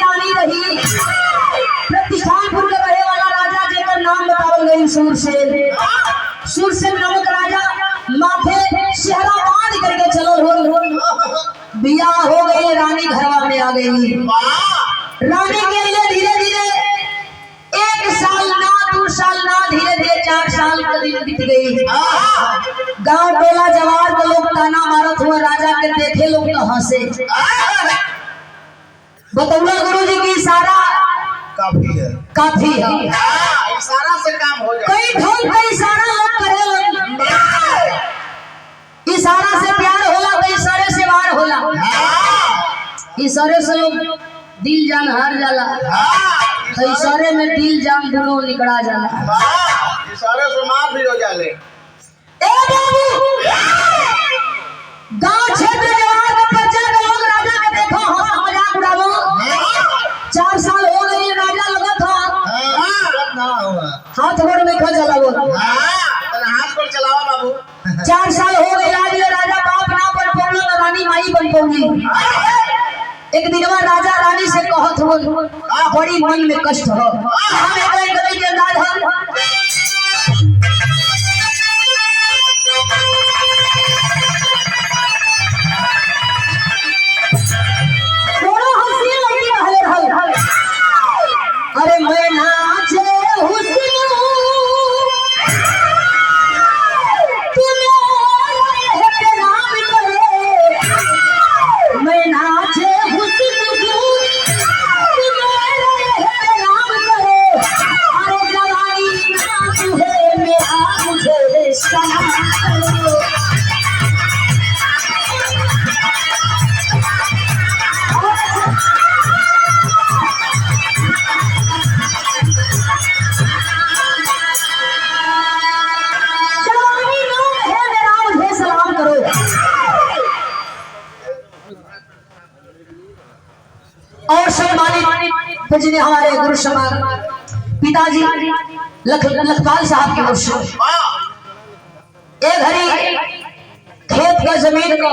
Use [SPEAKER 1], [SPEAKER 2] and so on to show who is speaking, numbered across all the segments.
[SPEAKER 1] रानी रही प्रतिष्ठानपुर के रहे वाला राजा जेकर नाम बतावल गई सूरसेन नामक राजा माथे सेहरा बांध करके चलो बियाह हो गई रानी घरवा में आ गई। रानी के लिए धीरे धीरे 1 साल ना 2 साल ना धीरे धीरे 4 साल का दिन बीत गई। गांव टोला जवार के लोग ताना मारत हुआ राजा के देखे लोग तो हंसे। बतौला गुरु जी की इशारा काफी है
[SPEAKER 2] इशारा से काम हो जाए।
[SPEAKER 1] कई ढोल का इशारा लोग करे इशारा से प्यार होला तो इशारे से वार होला। इशारे से लोग दिल जान हार जाला तो इशारे में दिल जान दोनों निकला जाला।
[SPEAKER 2] इशारे से मार भी हो जाले।
[SPEAKER 1] ए बाबू गांव क्षेत्र जवार का पर्चा के लोग राजा के देखो हंस मजाक उड़ावो। 4 साल हो गए राजा लगा था हाथ गोड़ में खा चला वो
[SPEAKER 2] हाथ गोड़ चलावा बाबू।
[SPEAKER 1] 4 साल हो गए आज ये राजा बाप ना बन पौली ना रानी माई बन पौली। एक दिनवा राजा रानी से कहत हो बड़ी मन में कष्ट हो हम एक गले के अंदाज हो थोड़ा हंसी लगी रहल। अरे मैं नाचे हुस्न मैं नाचे हुस्न अरे जवानी नाच है मेरा मुझे सलाम करो। और सम्मानित पूजनीय हमारे गुरु समान पिताजी लखपाल साहब के मुर्शिद एक घड़ी खेत का जमीन को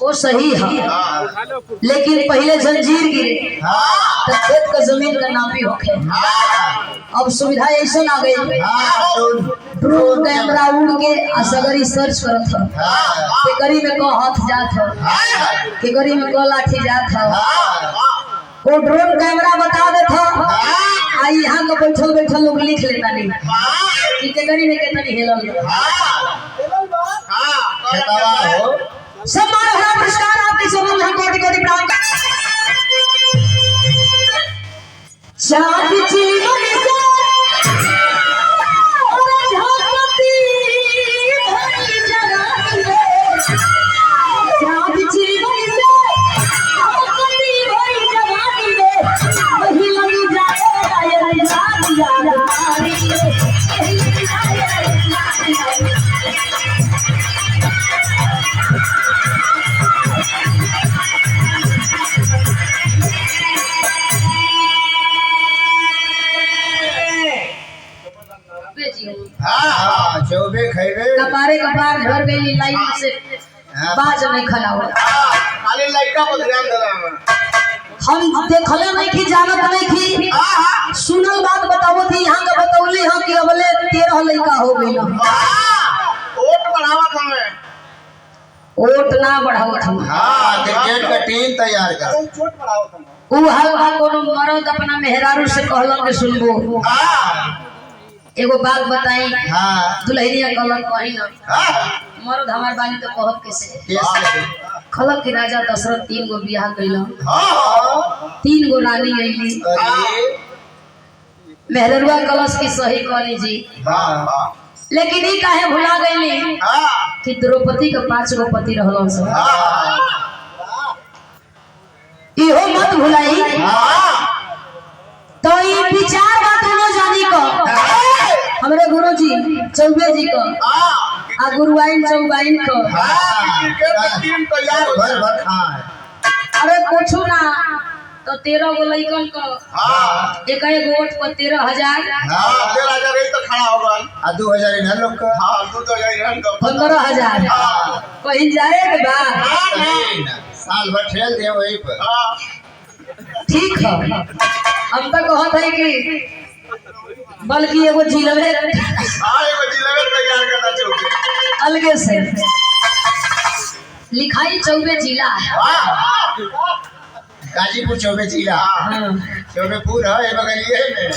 [SPEAKER 1] वो सही है लेकिन पहले जंजीर गिरे तो खेत का जमीन का नापी होके। अब सुविधा ऐसा आ गई ड्रोन कैमरा उड़ के असगरी सर्च करत हो के गरी में को हाथ जात हो के गरी में को लाठी जात हो वो ड्रोन कैमरा बता देत हो आई यहां के बैठल लोग लिख लेता नहीं कि के गरी में कितनी हेलल सम्मान है पुरस्कार आपके समूह हम कोटि कोटि प्रणाम। शादी जीवन से और झांकती भरी जगानी है। शादी जीवन से झांकती भरी जगानी है। वही लगी जाए ये रात याद कपारे कपार झड़ गई लाइन से बाज नहीं खला हो
[SPEAKER 2] खाली लड़का पर ध्यान देना।
[SPEAKER 1] हम देखले नहीं की जानत नहीं की सुनल बात बतावो थी यहां के बतौली हम कि अबले 13 लड़का हो गइल।
[SPEAKER 2] वोट बढ़ावत हमें
[SPEAKER 1] वोट ना बढ़ावत हम।
[SPEAKER 2] हां क्रिकेट का टीम तैयार कर वोट बढ़ावत हम।
[SPEAKER 1] उ हाल कोनो मर्द अपना मेहरारू से कहलन के सुनबो। एगो बात बताई दुल्हनिया कहलन कहीं ना मर्द हमार बानी तो कहब कैसे खलक के राजा दशरथ 3 गो बियाह कइलन 3 गो रानी आईली मेहररुआ कलश की सही कहनी जी लेकिन ई काहे भुला गईली कि द्रौपदी के 5 गो पति रहलन सब इहो मत भुलाई। तो ई विचार बात दोनों जानी को हमरे गुरु जी चौबे जी को आ गुरुआइन चौबाइन को अरे कुछ ना तो 13 गो लइकन को एक वोट पर 13,000
[SPEAKER 2] तो खड़ा होगा
[SPEAKER 3] 2,000 इधर लोग का
[SPEAKER 2] 2000
[SPEAKER 1] 15,000 कहीं जाए के बाद
[SPEAKER 2] साल भर ठेल दे वही पर।
[SPEAKER 1] ठीक है, अब तक कहत है कि बल्कि एगो जिलबे
[SPEAKER 2] एगो जिलेबी तैयार करना चाहिए
[SPEAKER 1] अलगे से लिखाई चौबे जिला है।
[SPEAKER 2] गाजीपुर चौबे जिला चौबेपुर है बगलिए में।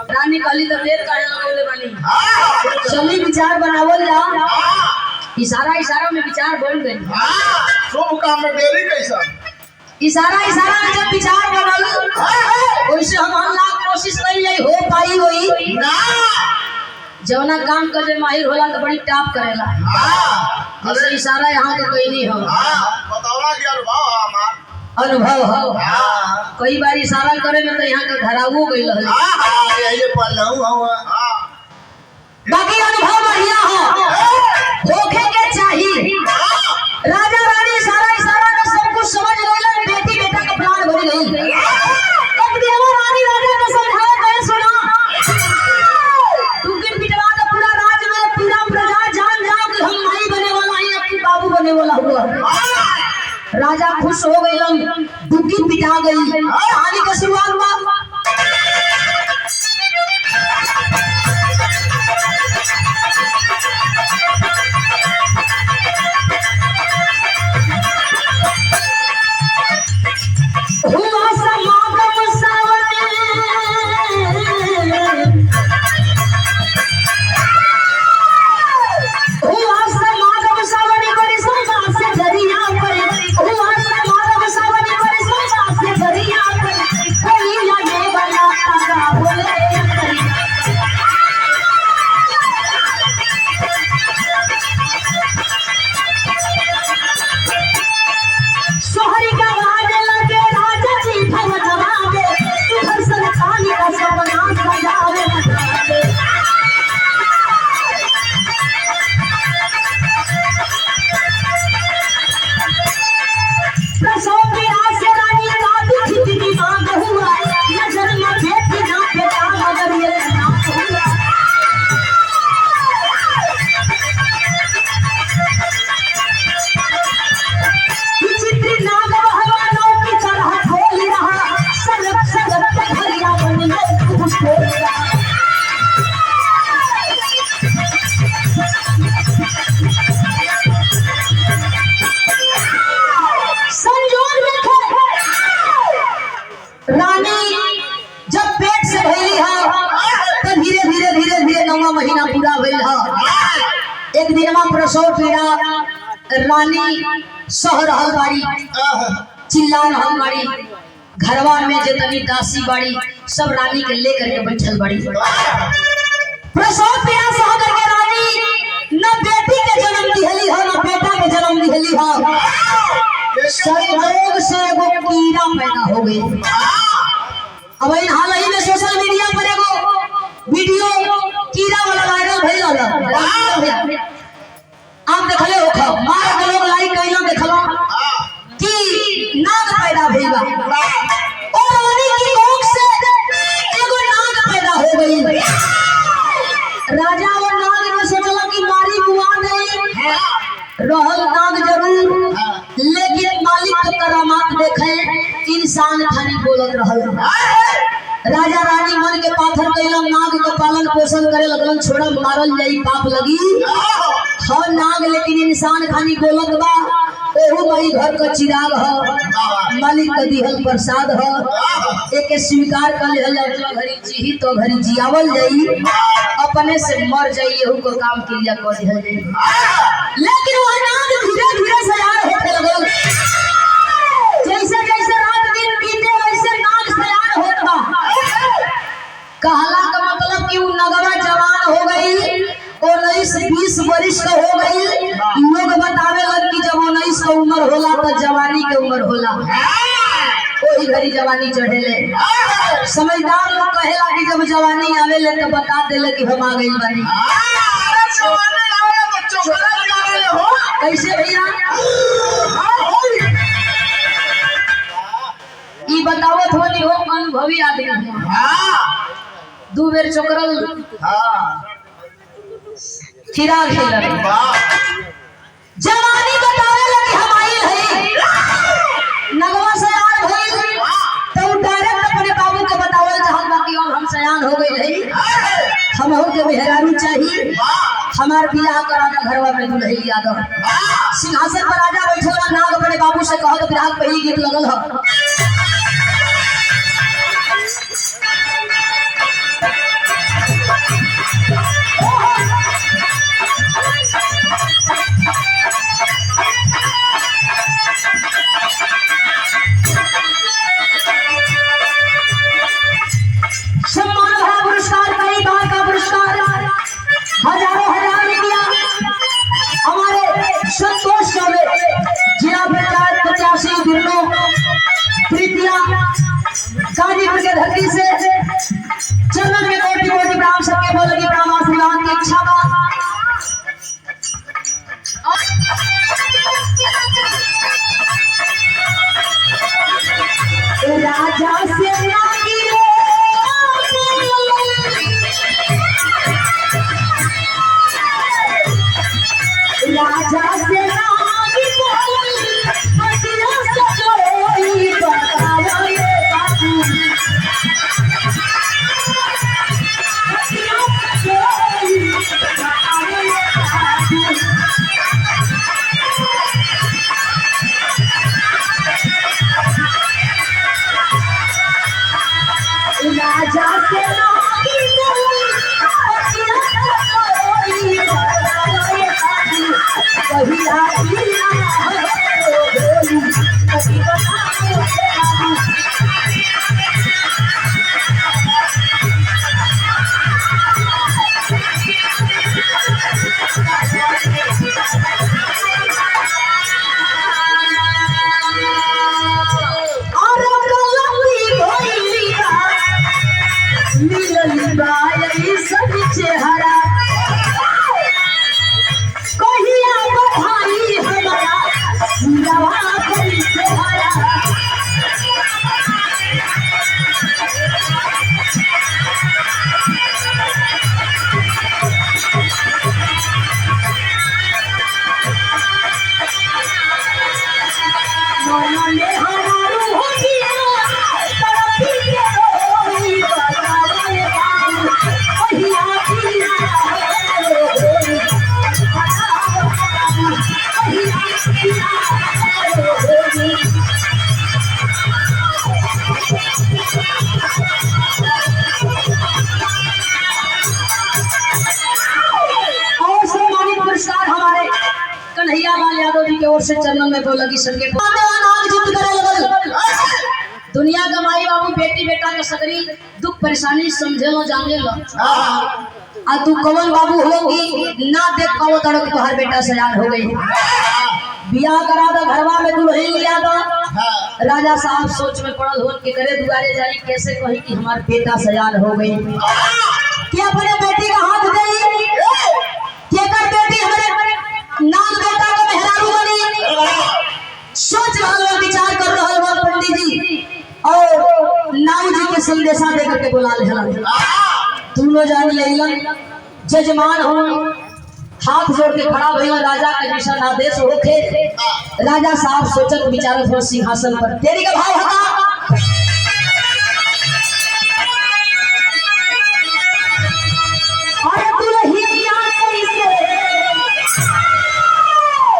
[SPEAKER 1] रानी काली तो देर काहे लगौले बानी। चली विचार बनावल जाओ, इशारा इशारा में विचार बन गई।
[SPEAKER 2] शुभ काम में देरी कैसा?
[SPEAKER 1] इशारा इशारा में जब विचार बनल वैसे हम लाख कोशिश नहीं हो पाई होई
[SPEAKER 2] ना।
[SPEAKER 1] जवना काम करे माहिर होला तो बड़ी टाप करेला। जैसे इशारा यहाँ के कोई नहीं हो
[SPEAKER 2] बताओ कि
[SPEAKER 1] अनुभव हो। कई बार इशारा करे में तो यहाँ के धरावो गई रहल।
[SPEAKER 2] यही पढ़लहू हूं।
[SPEAKER 1] बाकी अनुभव बढ़िया हो होखे के चाहिए। राजा रानी इशारा इशारा में सब कुछ समझ गइलन। बेटी बेटा का प्लान बन गई। एक दिन वो रानी राजा को समझाए गए, सुना तू किन पिटवा का पूरा राज में पूरा प्रजा जान जाओ कि हम नहीं बने वाला है, अपनी बाबू बने वाला हुआ। राजा खुश हो गइलन, दुखी पिटा गई। कहानी का शुरुआत हुआ। हुआ समागम सावन, हुआ समागम सावन बड़ी संगा से दरिया पर। हुआ समागम सावन बड़ी संगा से दरिया पर। कोई लगे बना तारा बोले सोहरी का गाने लगे राजा जी भव जवाबे। सुधर संतानी का सर्वनाश बजावे बजावे। प्रसव पीड़ा से रानी का दुखी दिमाग हुआ। नजर में बेटी ना बेटा मगर ये ना हुआ। विचित्र नाग भगवानों की तरह खोल रहा। सड़क सड़क पे भरिया बन में कुछ बोल रहा। संजोग देखे रानी जब पेट से भइली है तो धीरे धीरे धीरे धीरे 9वां महीना पूरा भइल है। एक दिन में प्रसव पीड़ा रानी सह रहल बाड़ी, चिल्ला रहल बाड़ी। घरवा में जितनी दासी बाड़ी सब रानी के लेकर के बैठल बाड़ी। प्रसव पीड़ा सह करके रानी न बेटी के जन्म दिहली हो न बेटा के जन्म दिहली हो। संयोग से एगो कीड़ा पैदा हो गई। अब हाल ही में सोशल मीडिया पर एगो वीडियो कीड़ा वाला वायरल भइल रहल। आप देखले हो खब मार के लोग लाइक कइला देखलो कि नाग पैदा भइल बा। ओ रानी की कोख से एगो नाग पैदा हो गई। राजा और नाग ने सोचला कि मारी बुआ नहीं रहल नाग जरूर, लेकिन मालिक के करामात देखे इंसान खानी बोलत रहल। राजा रानी मन के पाथर कैलन, नाग के पालन पोषण करे लगलन। छोड़ा मारल जाई पाप लगी हर नाग, लेकिन इंसान खानी बोलत बा। ओहू मई घर का चिराग ह, मालिक का दिहल प्रसाद ह। एके स्वीकार कर लेहल जाए। घरी जी तो घरी जियावल जाई, अपने से मर जाई, एहू को काम क्रिया कर दिहल जाई। लेकिन वह नाग धीरे धीरे सयार होने लगल। जैसे जैसे रात दिन बीते वैसे नाग सयार होत बा। कहला का मतलब कि उ नगवा जवान हो गई, 19-20 वर्ष का हो गई। लोग बतावे लग कि जब 19 का उम्र होला तो जवानी के उम्र होला। वही घड़ी जवानी चढ़ेले। समझदार लोग कहेला कि जब जवानी आवेले तो बता देले कि हम आ गई बानी। कैसे भैया ई बतावत होनी हो अनुभवी आदमी। 2 बेर चोकरल चिराग खेलन। जवानी बतावे लगी हम आई है नगवा सयान भइल तो डायरेक्ट अपने बाबू के बतावल चाहत बाकी अब हम सयान हो गई है हम हो के मेहरारू चाहिए हमार बियाह करा के घरवा में दुल्हन लिया दो सिंहासन पर राजा बैठल बा नाग अपने बाबू से कहत बियाह के पहली गीत लगल ह सम्मान भरा पुरस्कार कई बार का पुरस्कार हजारों हजार रुपया हमारे संतोष चौबे जिला पंचायत 85 दिनों प्रीतिया गाजीपुर के धरती से चंदन के कोटि कोटि प्रणाम सबके बोल लगी प्रणाम आशीर्वाद की इच्छा बा राजा से लागी राजा से लागी हटिया सजोई बतावा ये बाबू हटिया सजोई बतावा ये बाबू राजा से लागी हटिया सजोई बतावा ये बाबू कभी आईना बोली कभी बताओ और गलती भइला मिलल बाई सब चेहरा कहिया बधाई हमारा सिरवा कोई चेहरा मोने हमारू हो गया तरफी के रोई बतावा ये बाबू कहिया बिना रोई बतावा बाबू कहिया बिना रोई और सम्मानित पुरस्कार हमारे कन्हैया लाल यादव जी की ओर से चरणों में बोला की सबके दुनिया का माई बाबू बेटी बेटा के सकरी दुख परेशानी समझे लो जाने लो आ तू कौन बाबू होगी ना देख पाओ तड़क तो हर बेटा सयान हो गई बियाह करा दो घरवा में दुल्हन लिया दो राजा साहब सोच में पड़ल हो के करे दुआरे जाई कैसे कही कि हमार बेटा सयान हो गई क्या अपने बेटी का हाथ दे के कर बेटी हमारे नाम बेटा का मेहरारू बनी सोच रहा हो विचार कर रहा हो पंडित जी और नाऊ जी के संदेशा दे करके बुला ले दोनों जान ले जजमान हो हाथ जोड़ के खड़ा भइल राजा के जैसा आदेश होखे राजा साहब सोचत विचारत हो सिंहासन पर तेरी का भाव हटा अरे दुल्हनिया कैसे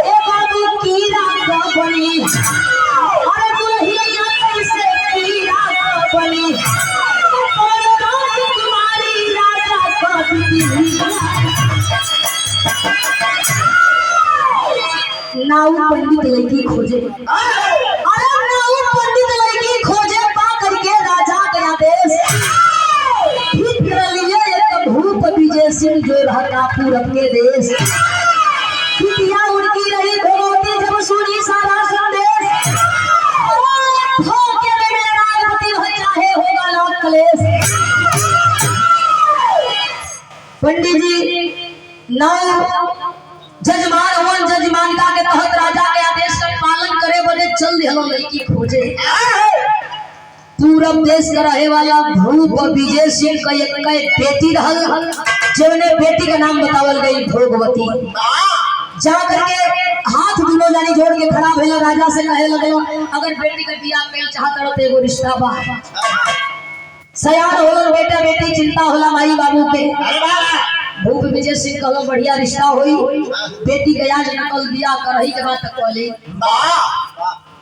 [SPEAKER 1] ए बाबू की रात बनी अरे दुल्हनिया कैसे की रात बनी तुम्हारी राजा का नाऊ पंडित लड़की खोजे अरे नाऊ पंडित लड़की खोजे पा करके राजा के आदेश फिर लिए एक भूप विजय सिंह जो रहता पूरब के देश किया उनकी रही भगवती जब सुनी सारा संदेश हो के मेरे राजपति हो चाहे होगा लाख कलेश पंडित जी नाऊ जजमान वन जजमानिका के तहत राजा के आदेश का पालन करे बदे चल दिहलो लड़की खोजे पूरब देश का रहे वाला भूप विजय सिंह का एक बेटी रहल जौने बेटी का नाम बतावल गई भोगवती जा करके हाथ दुनो जानी जोड़ के खड़ा भेला राजा से कहे लगलो अगर बेटी का बियाह कइल चाहत रहो तो एगो रिश्ता बा सयान होलन बेटा बेटी चिंता होला माई बाबू के भूप विजय सिंह कहलो बढ़िया रिश्ता होई बेटी के आज नकल बियाह करही के बात कहले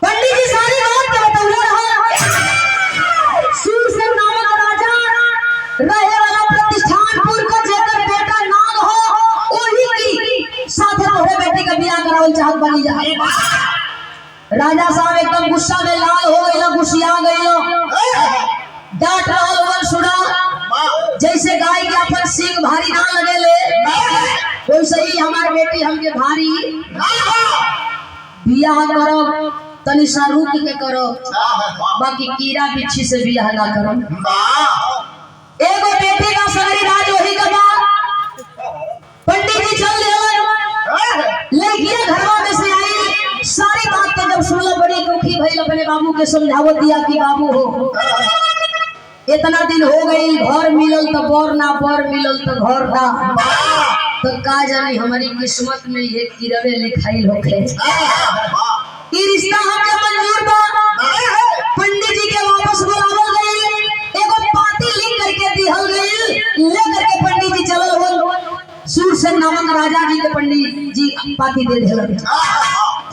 [SPEAKER 1] पंडित जी सारी बात के बतौले रहा सूरसेन नामक राजा रहे वाला प्रतिष्ठानपुर का जेकर बेटा नाग हो ओही की साथे तोहरे बेटी का बियाह करावल चाहत बनी जा राजा साहब एकदम गुस्सा में लाल हो गइल गुस्सिया गइल डांट रहल वन सुना जैसे गाय के अपन सींग भारी ना लगेले वैसे ही हमार बेटी हमके भारी बियाह करो तनी सा रुक के करो बाकी कीड़ा बिच्छी से बियाह ना करो एगो बेटी का सगरी राज वही का पंडित जी चल लड़कियां घरवा में से आई सारी बात के जब सुनल बड़ी दुखी भइल अपने बाबू के समझावत दिया कि बाबू हो इतना दिन हो गई घर मिलल तो बर ना बर मिलल तो घर ना तो का जानी हमारी किस्मत में ये किरवे लिखाई होखे ई रिश्ता हमके मंजूर बा पंडित जी के वापस बुलावल गई एगो पाती लिख करके दिहल गई ले करके पंडित जी चलल हो सूरसेन नामक राजा जी के पंडित जी पाती दे देलन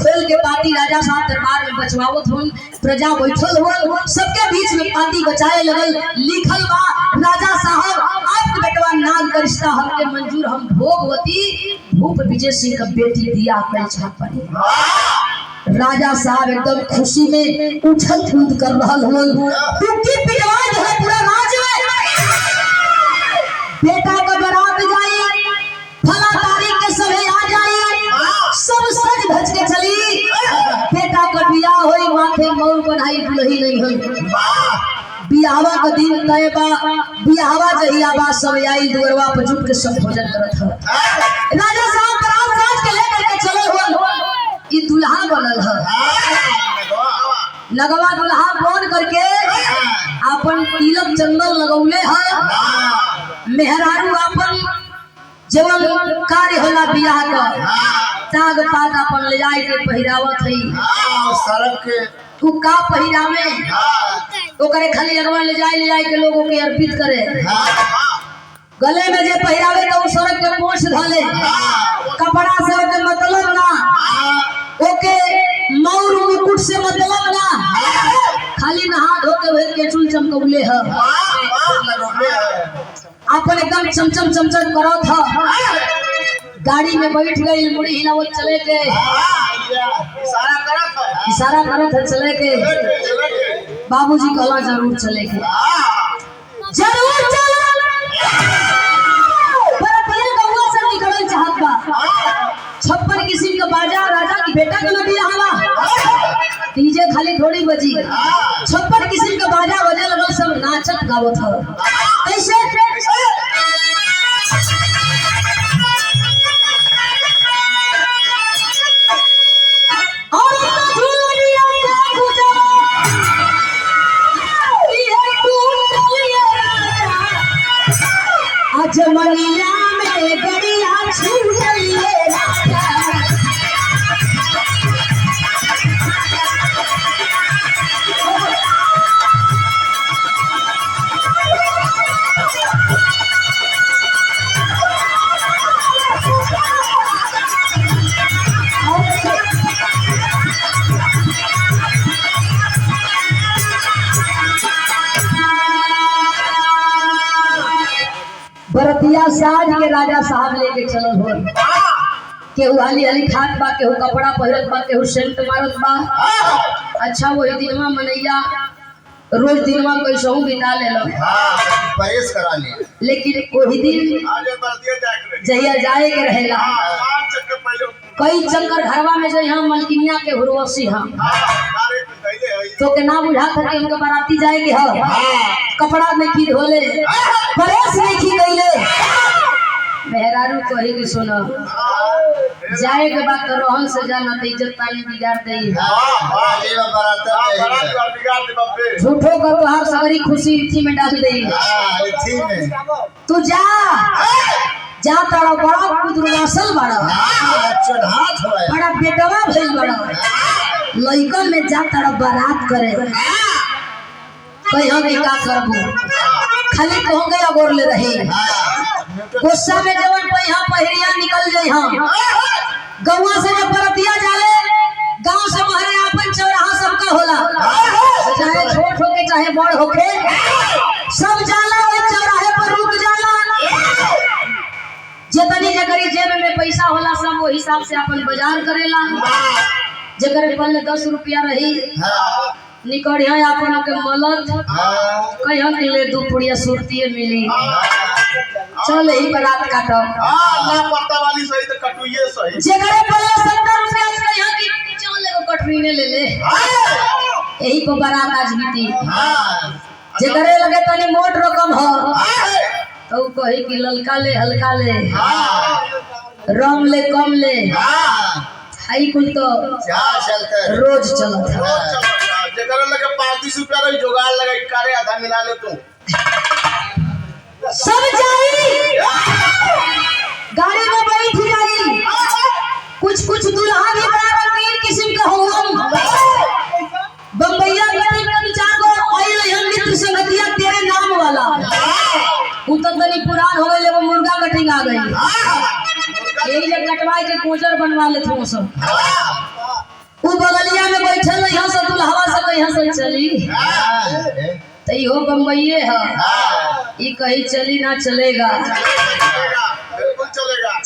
[SPEAKER 1] खोल के पाती राजा साहब दरबार में बचवावत होन प्रजा बैठल होन सबके बीच में पाती बचाए लगल लिखल बा राजा साहब आपके बेटवा नाग का रिश्ता हमके मंजूर हम भोगवती भूप विजय सिंह का बेटी दिया कल चाहत पड़ी राजा साहब एकदम खुशी में उछल कूद कर रहल होन टुक्की पिटवा है पूरा राज में बेटा का बारात जाई फला तारीख के समय आ जाई सब सज धज के चली बेटा का बियाह होई माथे मौर बनाई दुल्ही नहीं होई बियाहवा का दिन तय बा बियाहवा जहिया बा सब आई दुगरवा पर झुक के सब भोजन करत ह राजा साहब बरात साज के लेकर के चले हो ई दुल्हा बनल ह लगवा दुल्हा बन करके अपन तिलक चंदन लगौले ह मेहरारू अपन जवन कार्य होला बियाह का ताग पाग अपन ले जाए के पहिरावत हई
[SPEAKER 2] सड़क के
[SPEAKER 1] तू का पहिरावे ओकरे खाली अगवा ले जाए के लोगों के अर्पित करे गले में जे पहिरावे तो सड़क के पोंछ धले कपड़ा से ओके मतलब ना ओके मौर मुकुट से मतलब ना खाली नहा धो के भेज के चूल चमकौले ह अपन एकदम चमचम चमचम करत ह गाड़ी में बैठ गई मुड़ी हिलावत चले के इशारा करत है चले के बाबूजी कहला जरूर चले के जरूर चल पर पहले गौवा से निकलल चाहत बा 56 किस्म का बाजा राजा की बेटा के नबी आवा डीजे खाली थोड़ी बजी 56 किस्म का बाजा बजे लगल सब नाचत गावत ह कैसे जमनिया में गरिया छूटले बरतिया साज के राजा साहब लेके चलल हो केहू हाली हाली खात बा केहू कपड़ा पहिरत बा केहू सेंट मारत बा अच्छा वही दिनवा मनैया रोज दिनवा कैसहू बिता लेलो
[SPEAKER 2] परेश करा लिया
[SPEAKER 1] लेकिन वही दिन जहिया जाए के रहेला कई चक्कर घरवा में जो हम मलकिनिया के हुरवसी हम तो के ना बुझा था कि उनके बाराती जाए के ह कपड़ा में की धोले परेश नहीं की गईले मेहरारू कही कि सुनो जाए के बाद तो रोहन से जाना तो इज्जत पानी बिगाड़ दे झूठो कर तो हर सगरी खुशी इथी में डाल दे तू जा जा तारा बड़ा कुदुरवासल बड़ा
[SPEAKER 2] चढ़ात होए
[SPEAKER 1] बड़ा बेटवा भइल बड़ा लइकन में जा तारा बारात करे कहियो कि का करबो खाली कहूंगे अगोर ले रही गुस्सा में जवन पहिया पहिरिया निकल जाई हम गौवा से जब बरतिया जाले गांव से हमारे आपन चौराहा सबका होला चाहे छोट होके चाहे बड़ होके सब जाला ओए चौराहे पर रुक जाला जितनी जगरी जेब में पैसा होला सब वो हिसाब से अपन बाजार करेला जगरे पहले 10 रुपया रही निकड़िया अपन के मलत कहियो कि ले 2 पुड़िया सुरती मिली चल ही बारात काटो
[SPEAKER 2] ना पत्ता वाली सही तो कटुइए सही
[SPEAKER 1] जगरे पहले 70 रुपया कहियो कि चल ले कटरीने ले ले यही को बारात आज बीती जगरे लगे तनी मोट रकम हो तो कही कि ललका ले हल्का ले रंग ले कम ले हाई कुल तो
[SPEAKER 2] चलते
[SPEAKER 1] रोज चलत है
[SPEAKER 2] जगह लगे 35 रुपया रही जुगाड़ लगा करे आधा मिला ले तू
[SPEAKER 1] सब जाई गाड़ी में बैठ जाई कुछ दूल्हा भी बड़ा रंगीन किस्म का होगा बम्बईया गटी कभी जागो ऑयल हम मित्र संगतिया तेरे नाम वाला उतनी पुरान हो गई वो मुर्गा कटिंग आ गई यही जब कटवाई के कोचर बनवा लेते वो सब वो बगलिया में बैठल यहाँ से दुल्हवा सब यहाँ से चली तो यो बम्बईये है ये कहीं चली ना चलेगा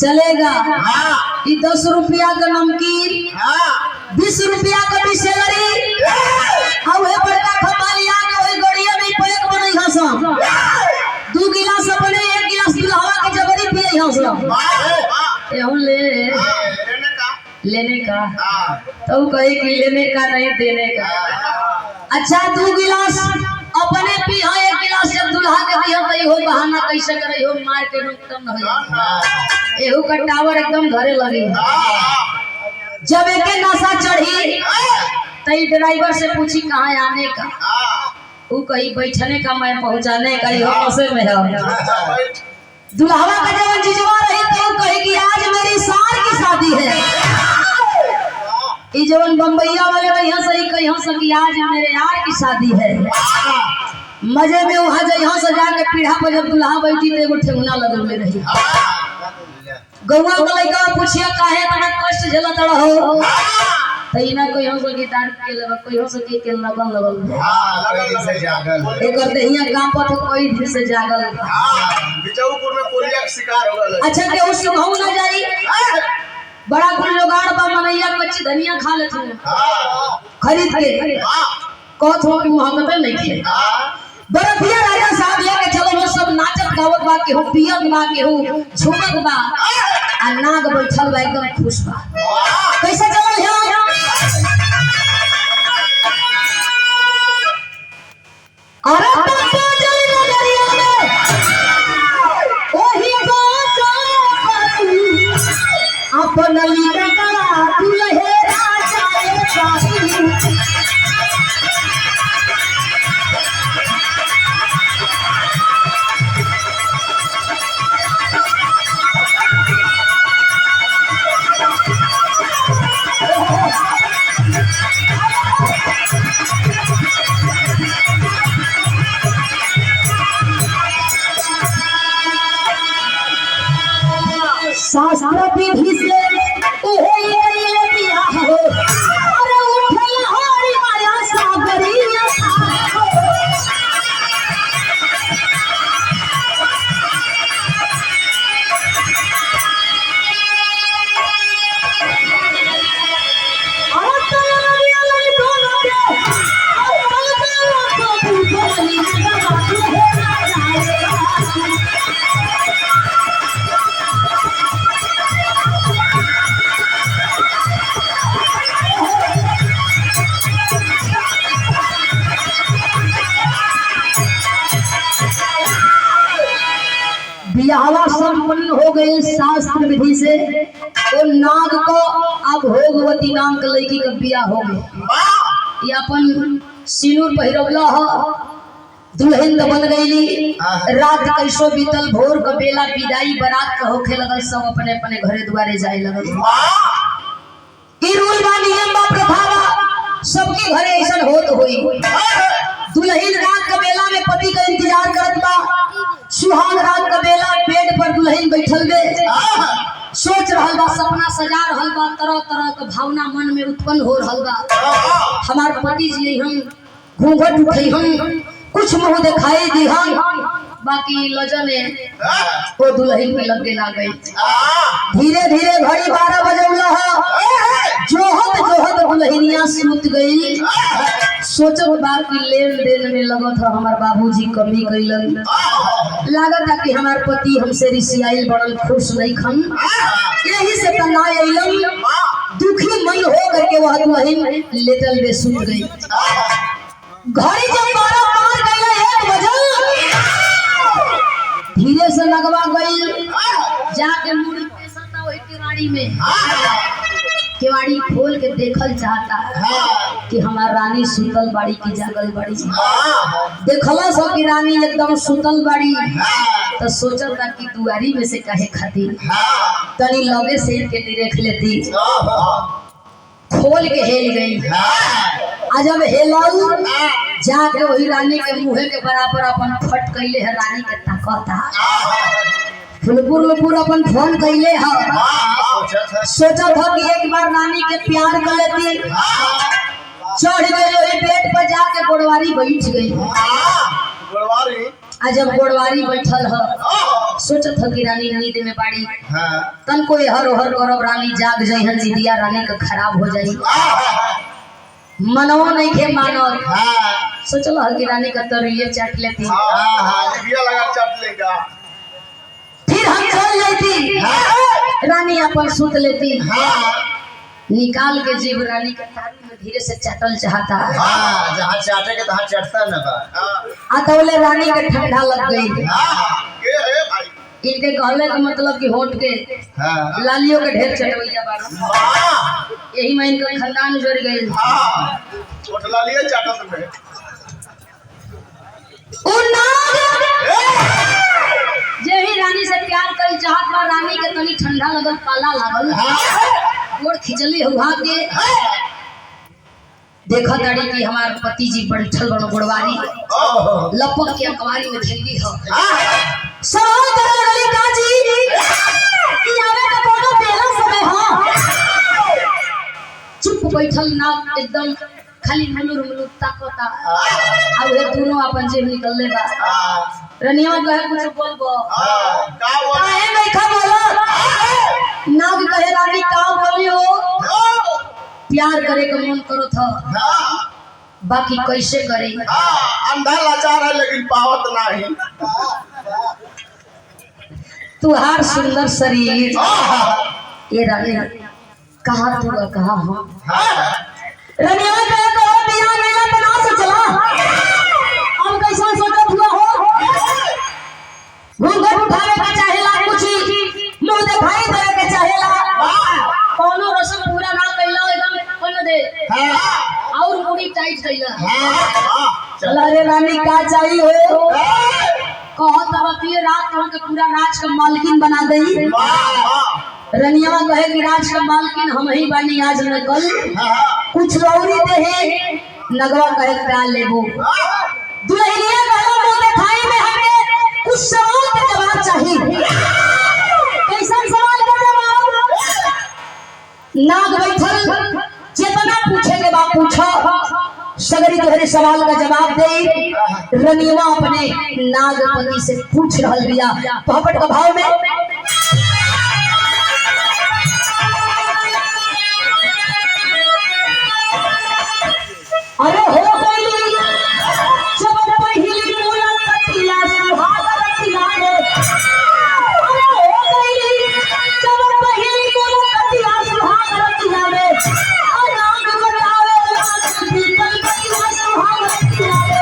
[SPEAKER 1] चलेगा ये 10 रुपया का नमकीन 20 रुपया का बिसेलरी अब है बड़का खमालिया के वही गड़िया में पैक बने यहाँ सब 2 गिलास बने 1 गिलास दुल्हवा के जबरी पिए यहाँ सब यहूं लेने का तो कहे कि लेने का नहीं देने का अच्छा 2 गिलास अपने पिया 1 गिलास जब दुल्हा के दिया तो हो बहाना कैसे करे हो मार के कम हो एहू का टावर एकदम धरे लगे जब एक नशा चढ़ी तई ड्राइवर से पूछी कहाँ आने का वो कहीं बैठने का मैं पहुंचाने का ही नशे में है दुल्हवा का जब जिजवा रही तो कही कि आज मेरी सार की शादी है ये जवन बम्बईया वाले यहाँ से कहीं सकी आज मेरे यार की शादी है मजे में वहाँ यहाँ से जाके पीढ़ा पर जब दुल्हा बैठी तो एगो ठेहुना लगल रही गौवा के लइका पूछिया काहे तना कष्ट झेलत रहो तइना कोई हो सके दार के लगा कोई हो सके के लगन लगल
[SPEAKER 2] हां लगन से जागल
[SPEAKER 1] एकर देहिया गांव पर तो कोई दिन से जागल
[SPEAKER 2] हां बिचौपुर में पोलिया के शिकार हो गल
[SPEAKER 1] अच्छा के उस कहू ना जाई बड़ा कुल लोगाड़ बा मनैया कच्ची धनिया खा लेत हां खरीद के कहत हो कि मोहब्बत नहीं थे बरतिया राजा साहब लेके चलो वो सब नाचत गावत बा के हो पियत बा के हो झूमत बा आ नाग बैठल बा एकदम खुश बा कैसे चलल है अरे पप्पा चली नजरिया में ओही अपन लीला का दुल्हे राजा ए शास्त्र विधि से हो अरे उठल हरी माया सागरिया बियाहवा संपन्न हो गए शास्त्र विधि से तो नाग को अब भोगवती नाम के लड़की का बियाह हो गया ये अपन सिनूर पहिरवला हो दुल्हन तो बन गईली। रात कैसो बीतल, भोर का बेला विदाई बारात का होखे लगल, सब अपने अपने घरे द्वारे जाए लगल। ई रूल बा, नियम बा, प्रथा बा, सबके घरे ऐसा होत होई। दुल्हन रात का बेला में पति का इंतजार करत बा। सुहाग रात का बेला बेड पर दुल्हन बैठल बे, सोच रहल बा, सपना सजा रहल बा, तरह तरह का भावना मन में उत्पन्न हो रहल बा। हमार पति जी हम घूंघट उठे हम कुछ मुंह दिखाई दी हम, बाकी लजने वो दुल्हन में लगे ना गई। धीरे धीरे घड़ी 12 बजे जोहत जोहत दुल्हनिया सुत गई। सोचत बा कि लेन देन में लगत है हमार बाबूजी कमी कैलन, लागत है कि हमार पति हमसे रिसियाइल बनल, खुश नहीं खन, यही से तना अइलन। दुखी मन हो करके वह दुल्हन लेटल में सुत गई। घड़ी जब 12 पार गई 1 बजे, धीरे से लगवा गई, जाके मुड़ी पेशा वही केवाड़ी में, केवाड़ी खोल के देखल चाहता कि हमार रानी सुतल बाड़ी की जागल बाड़ी। देखला सब की रानी एकदम सुतल बाड़ी, तो सोचता कि दुआरी में से कहे खाती तनी लगे से के देख लेती। खोल के हेल गई। जब हेलाऊ जाके वही रानी के मुँह के बराबर अपन फट कैले है, रानी के ताकता फुलपुर में पूरा अपन फोन कैले है। सोचा था कि एक बार रानी के प्यार कर लेती, चढ़ गई वही बेड पर जाके गोड़वारी बैठ गई। जब गोड़वारी बैठल है, सोचत हो कि रानी नींद में बाड़ी, तन कोई हर ओहर करब रानी जाग जाई, नींदिया रानी का खराब हो जाई। मनवा नहीं के मानल, सोचल हो कि रानी का तरिये चाट लेती, फिर हम चल लेती, रानी अपन सुत लेती। निकाल के जीव रानी के थाली में धीरे से चाटल चाहता,
[SPEAKER 2] जहाँ चाटे के तहाँ चटता न बा।
[SPEAKER 1] तौले रानी के ठंडा लग गई। इनके कहले का मतलब कि होठ के लालियों के ढेर चटवैया बाड़ा, यही में इनका खानदान जुड़ गई।
[SPEAKER 2] होठ लालिए चाटत में
[SPEAKER 1] जेही रानी से प्यार कर चाहत बा, रानी के तनी ठंडा लगल, पाला लागल, गोड़ खिंचली हुआ के देखा ताड़ी कि हमार पति जी बैठल बनो गोड़वारी, लपक के अखबारी में थैली हो। सवाल करे लगली काजी कि आवे का कोनो बेला समय हां। चुप बैठल ना, एकदम खाली मुलुर मुलुर ताकता। अब ये दोनों अपन जेब निकलले बा। रनिया कहे कुछ बोलबो,
[SPEAKER 2] का बोल
[SPEAKER 1] काहे नहीं खा बोला? नाग कहे रानी का बोलियो, प्यार करे का मन करो था, बाकी कैसे करे?
[SPEAKER 2] अंधा लाचार है लेकिन पावत नहीं।
[SPEAKER 1] तुहार सुंदर शरीर ये रानी कहा तू कहा हम रनिया कहे कहो बियाह मेला बना से चला, हम कैसा सोचत हुआ हो? घूंघट उठावे का चाहेला, कुछ मुंह दिखाई देवे के चाहेला, कोनो रस्म पूरा ना कैला एकदम पन दे और मुड़ी टाइट कैला। चला रे रानी का चाहिए हो? कहो तरफिए रात के पूरा राज का मालकिन बना गई। रनिया कहे कि राज का मालकिन हम ही बनी आज न कल, कुछ लौरी दे नगवा कहे क्या लेबो। दुल्हनिया कहे मुंह दिखाई में हमें कुछ सवाल का जवाब चाहिए। कैसा सवाल का जवाब? नाग बैठल चेतना पूछे के बाद पूछो, सगरी तोहरे सवाल का जवाब दे। रनिया अपने नागपति से पूछ रहल बिया पहपट का भाव में। अरे हो गई जब पहिली मुलाकातिया सुहाग रतिया रे, अरे हो गई जब पहिली मुलाकातिया सुहाग रतिया रे, नाग बतावे नाग बीतल गतिया सुहाग रतिया रे।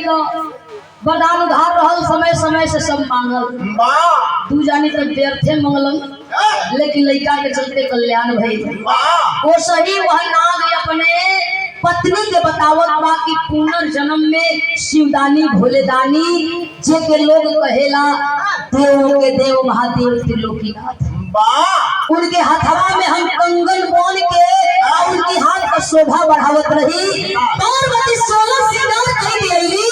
[SPEAKER 1] तो वरदान उधार रहल, समय समय से सब मांगल। तू जानी तब व्यर्थे मंगलन, लेकिन लड़का के चलते कल्याण भई। वो सही वह नाग अपने पत्नी के बतावत बा कि पुनर्जन्म में शिवदानी भोलेदानी जे के लोग कहेला देवों के देव महादेव त्रिलोकीनाथ, उनके हथवा में हम कंगन बोल के उनकी हाथ का शोभा बढ़ावत रही। पार्वती 16 श्रृंगार कई दियली।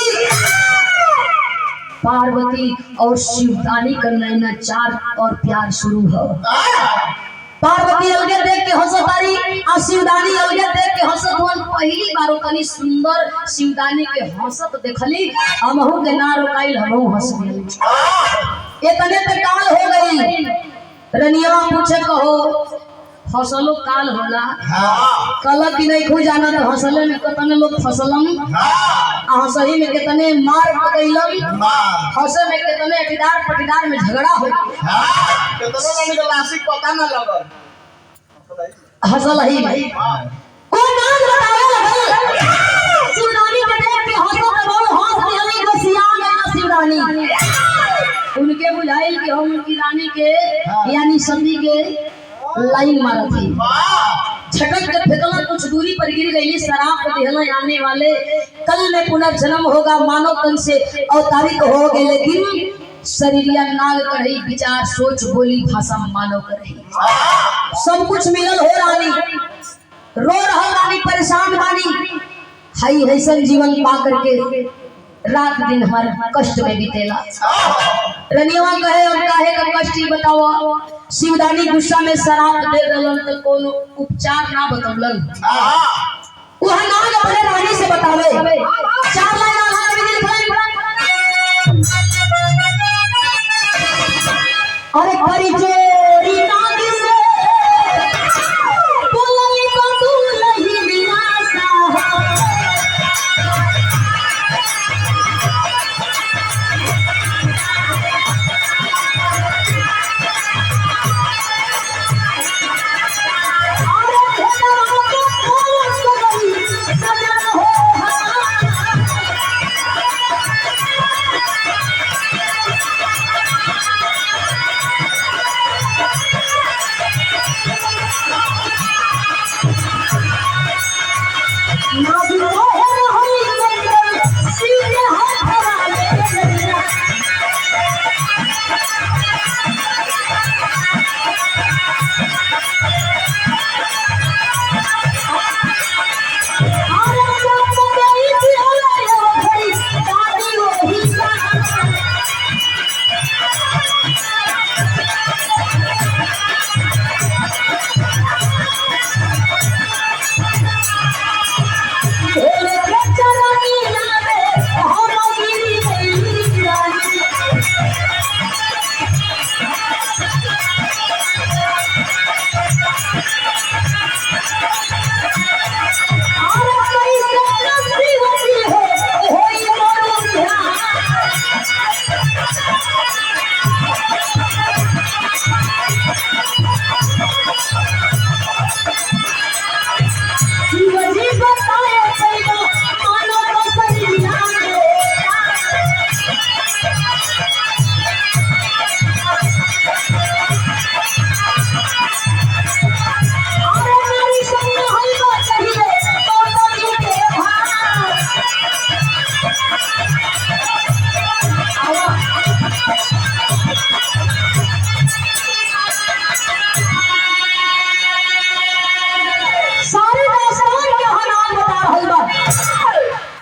[SPEAKER 1] पार्वती और शिवदानी का नैनाचार और प्यार शुरू हो। पार्वती अलगे देख के हंसत तारी और शिवदानी अलगे देख के हंसत हुन। पहली बार तनी सुंदर शिवदानी के हंसत देखली, हमहू के ना रोकाइल, हमहू हंस गइल। इतने पे काल हो गई। रनिया पूछे कहो फसलो काल होला, कल की नहीं खो जाना तो हंसले में कितने लोग फसलम, हंसही में कितने मार गइलम, हंसे में कितने अटीदार पटीदार में झगड़ा हो,
[SPEAKER 2] पता ना लगल
[SPEAKER 1] हंसल ही भाई कोई नाम बतावे लगल। शिवरानी के देख के हंसो तो बहुत हंस दिहली, बसिया गइल शिवरानी। उनके बुझाइल कि हम उनकी रानी के यानी संधि के लाइन मारा थी। झटक के फेंकला, कुछ दूरी पर गिर गई। शराब को दिहला आने वाले कल में पुनर्जन्म होगा, मानव तन से अवतारित होगे, लेकिन शरीरिया नाग करही, विचार सोच बोली भाषा मानव करही। सब कुछ मिलल हो रानी, रो रहा रानी, परेशान बानी। हाई ऐसन जीवन पा करके रात दिन हमारे कष्ट में बीतेला। रनिया कहे और काहे का कष्ट ही बताओ। शिवदानी गुस्सा में शराब दे दलन तो कोनो उपचार ना बतौलन। वह नाग अपने रानी से बतावे। 4 लाइन आधार में लिखल, अरे करी चोरी नाग से बोलली तो तू नहीं विनाशा हो।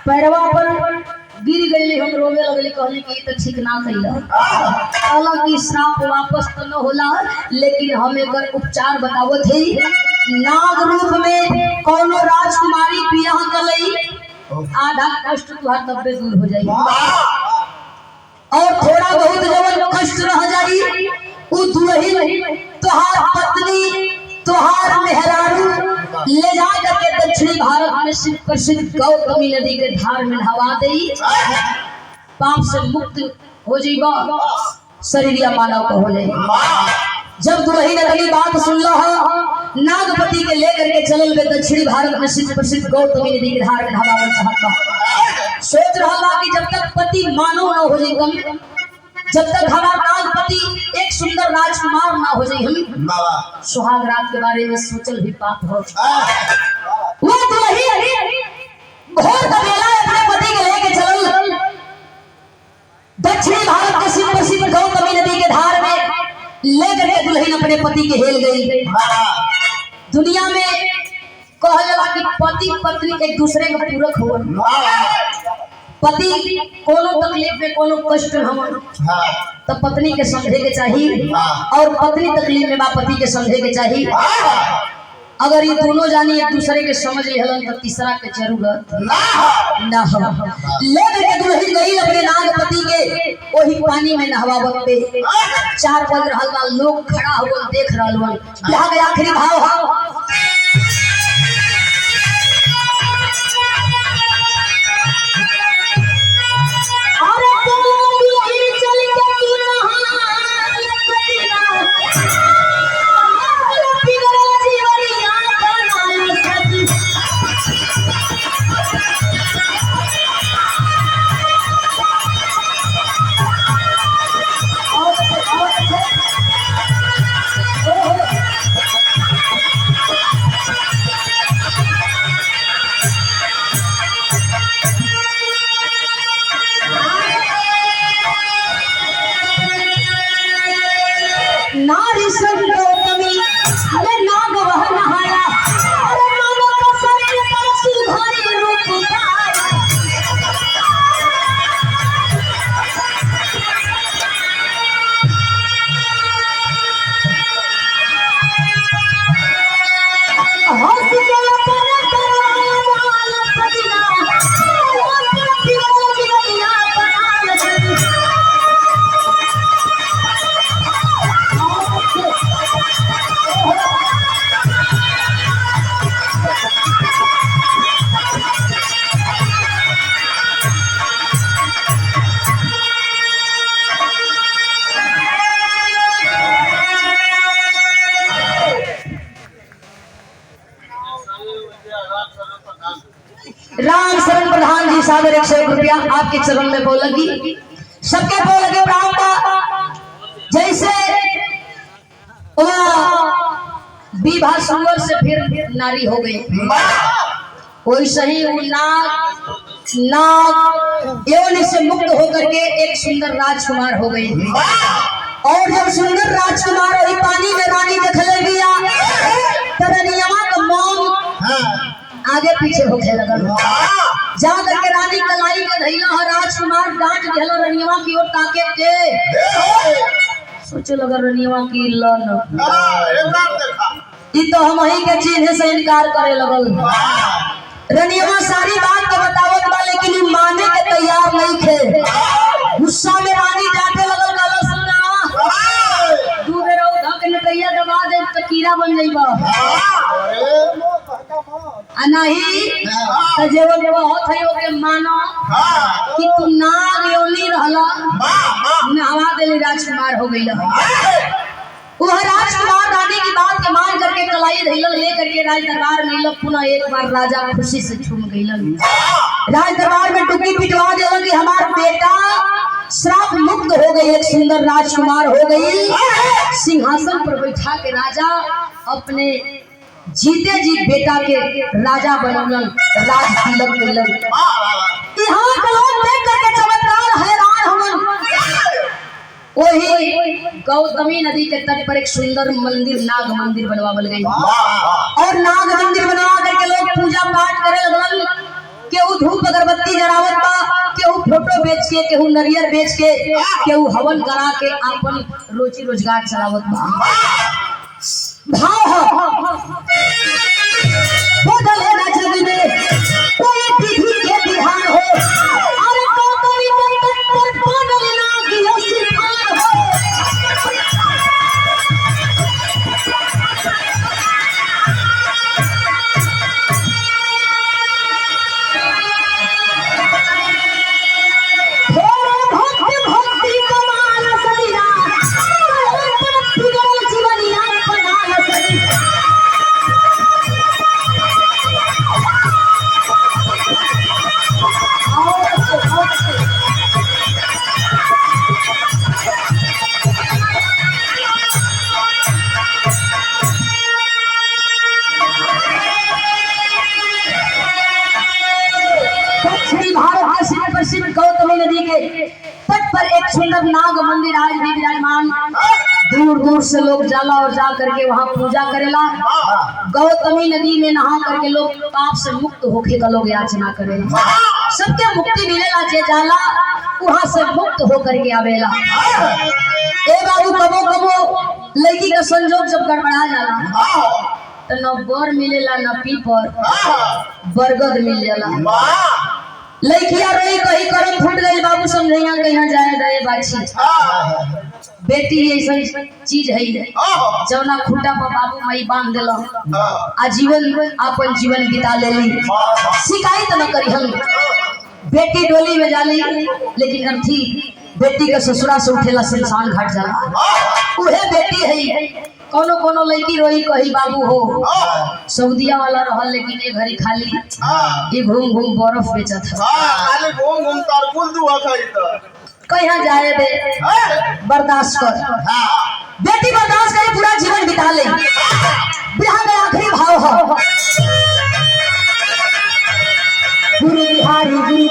[SPEAKER 1] पैरवा पर गिर गई, हम रोवे लगली, कहली कि तो ठीक ना कइला। हालांकि श्राप वापस तो न होला, लेकिन हम एकर उपचार बतावत है। नाग रूप में कोनो राजकुमारी बियाह कलई, आधा कष्ट तुहार तब्बे दूर हो जाई, और थोड़ा बहुत जवन कष्ट रह जाई उ दुल्ही तुहार पत्नी तुहार मेहरारू ले जा करके दक्षिणी भारत में शिव प्रसिद्ध गौतमी नदी के धार में नहवा दई, पाप से मुक्त हो जाइबा, शरीरिया मानव को हो जाइबा। जब दुल्ही ने अगली बात सुन लो नागपति के लेकर के चलल में दक्षिणी भारत में सिद्ध प्रसिद्ध गौतमी नदी के धार में ढाबावल चाहत बा। सोच रहा बा कि जब तक पति मानव न हो जाए हम, जब तक हमारा नागपति एक सुंदर राजकुमार ना हो जाए हम, सुहाग रात के बारे में सोचल भी पाप हो। वो दुल्ही घोर तबेला अपने पति के लेके चलल दक्षिणी भारत के सिद्ध प्रसिद्ध गौतमी नदी के धार में लेकर के दुल्हन अपने पति के हेल गई। दुनिया में कहल जाला कि पति पत्नी एक दूसरे के पूरक हो। पति कोनो तकलीफ में कोनो कष्ट में हम तो पत्नी के समझे के चाहिए, और पत्नी तकलीफ में बा पति के समझे के चाहिए। अगर ये दोनों जानी एक दूसरे के समझ लेहलन तो तीसरा के जरूरत ना हो। लेकर के दुल्हन गई अपने नागपति के वही पानी में नहवावत पे 4 बज रहल बा, लोग खड़ा हो देख रहल बा। यहाँ के आखिरी भाव है नारी संग गौतमी में नाग वह नहाया, और नाग का शरीर पर सुधारी रूप पाया। हंस के पर कराया बाल सजना, और फिर जीवनिया बनाल सजना। राम शरण प्रधान जी सादर 101 रुपया आपके चरण में बोलेगी, सबके बोलेगी ब्राह्मण। जैसे विवाह सुवर से फिर नारी हो गई, वैसे ही वो नाग यौन से मुक्त होकर के एक सुंदर राजकुमार हो गई। और जब सुंदर राजकुमार वही पानी में रानी देखले बिया तो रनियवा का मौन आगे पीछे होके लगल। जा करके रानी कलाई के धैला है, राजकुमार डांट दिहला रनियवा की ओर ताके के सोचे लगा रनियवा की लन ई तो हम ही के चिन्ह से इनकार करे लगल। रनियवा सारी बात के बतावत बा लेकिन माने के तैयार नहीं थे। गुस्सा में रानी डांटे लगल, कहला सुना तू बेरा उठा के नकैया दबा दे तो कीड़ा बन जाइबा आ नहीं तो जेव जेव होत है ओके मानो कि तू नाग योनी रहला, नहवा देली राजकुमार हो गईला। वह राजकुमार रानी की बात के मान करके कलाई धैलन ले करके राज दरबार में पुनः एक बार राजा खुशी से झूम गईलन। राज दरबार में टुकी पिटवा देलन कि हमारा बेटा श्राप मुक्त हो गई, एक सुंदर राजकुमार हो गई। सिंहासन पर बैठा के राजा अपने जीते जी बेटा के राजा बनलन, राज तिलक दिलन। यहाँ के लोग देख करके चमत्कार हैरान हुए। वही गौतमी नदी के तट पर एक सुंदर मंदिर नाग मंदिर बनवावल गई, और नाग मंदिर बनवा करके लोग पूजा पाठ करे लगलन। केहू धूप अगरबत्ती जरावत बा, केहू फोटो बेच के, केहू नरियर बेच के, केहू हवन करा के अपन रोजी रोजगार चलावत बा। भाव बदले ना जग में कोई पीढ़ी के बिहार हो, अरे गौतमी के तट पर बनल नाग यो सिखार हो। तरफ नाग मंदिर आज भी विराजमान, दूर दूर से लोग जाला और जा करके वहाँ पूजा करेला। गौतमी नदी में नहा करके लोग पाप से मुक्त होके का लोग याचना करेला। सबके मुक्ति मिलेला, जे जाला वहाँ से मुक्त होकर के आवेला। ए बाबू कबो कबो लड़की का संजोग जब गड़बड़ा जाला तो न बर मिलेला न पीपर, बरगद मिल जाला। लड़किया रही कहीं करम फूट गई, बाबू समझैया कहीं जाए रहे बाछी। बेटी ऐसा चीज है जौना खूटा पर बाबू मई बांध दिल, आजीवन अपन जीवन बिता लेली, शिकायत न करी हम। बेटी डोली में जाली लेकिन अर्थी बेटी के ससुरा से उठेला शमशान घाट जाला। उहे बेटी है। कोनो कोनो लड़की रोई कही बाबू हो सऊदिया वाला रहल लेकिन ये घड़ी खाली ये घूम घूम बर्फ बेचत है।
[SPEAKER 2] खाली घूम घूम तरकुल दुआ खाई तो
[SPEAKER 1] कहाँ जाए दे, बर्दाश्त कर। बेटी बर्दाश्त करे, पूरा जीवन बिता ले। बिहार में आखिरी भाव हो, गुरु बिहारी गुरु